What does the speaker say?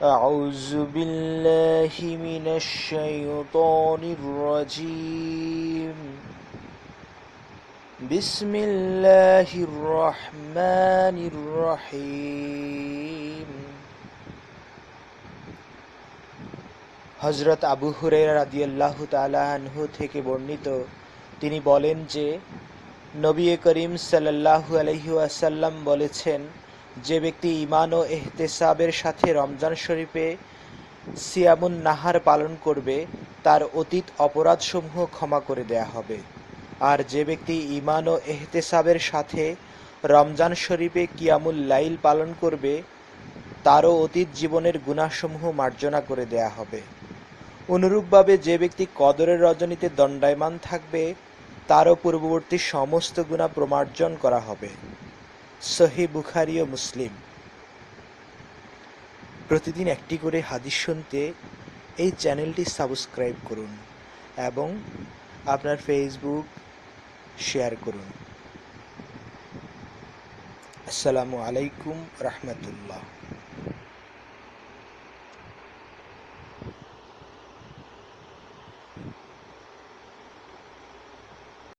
أعوذ بالله من الشيطان الرجيم بسم الله الرحمن الرحيم হযরত আবু হুরায়রা রাদিয়াল্লাহু তাআলা আনহু থেকে বর্ণিত, তিনি বলেন যে নবী করিম সাল্লাল্লাহু আলাইহি ওয়াসাল্লাম বলেছেন, যে ব্যক্তি ঈমান ও ইহতিসাবের সাথে রমজান শরীফে সিয়ামুন নাহার পালন করবে তার অতীত অপরাধসমূহ ক্ষমা করে দেয়া হবে। আর যে ব্যক্তি ঈমান ও ইহতিসাবের সাথে রমজান শরীফে কিয়ামুল লাইল পালন করবে তারও অতীত জীবনের গুনাহসমূহ মার্জনা করে দেয়া হবে। অনুরূপভাবে যে ব্যক্তি কদরের রজনীতে দণ্ডায়মান থাকবে তারও পূর্ববর্তী সমস্ত গুনাহ প্রমার্জন করা হবে। সহিহ বুখারী ও মুসলিম। প্রতিদিন একটি করে হাদিস শুনতে এই চ্যানেলটি সাবস্ক্রাইব করুন এবং আপনার ফেসবুক শেয়ার করুন। আসসালামু আলাইকুম রহমতুল্লাহ।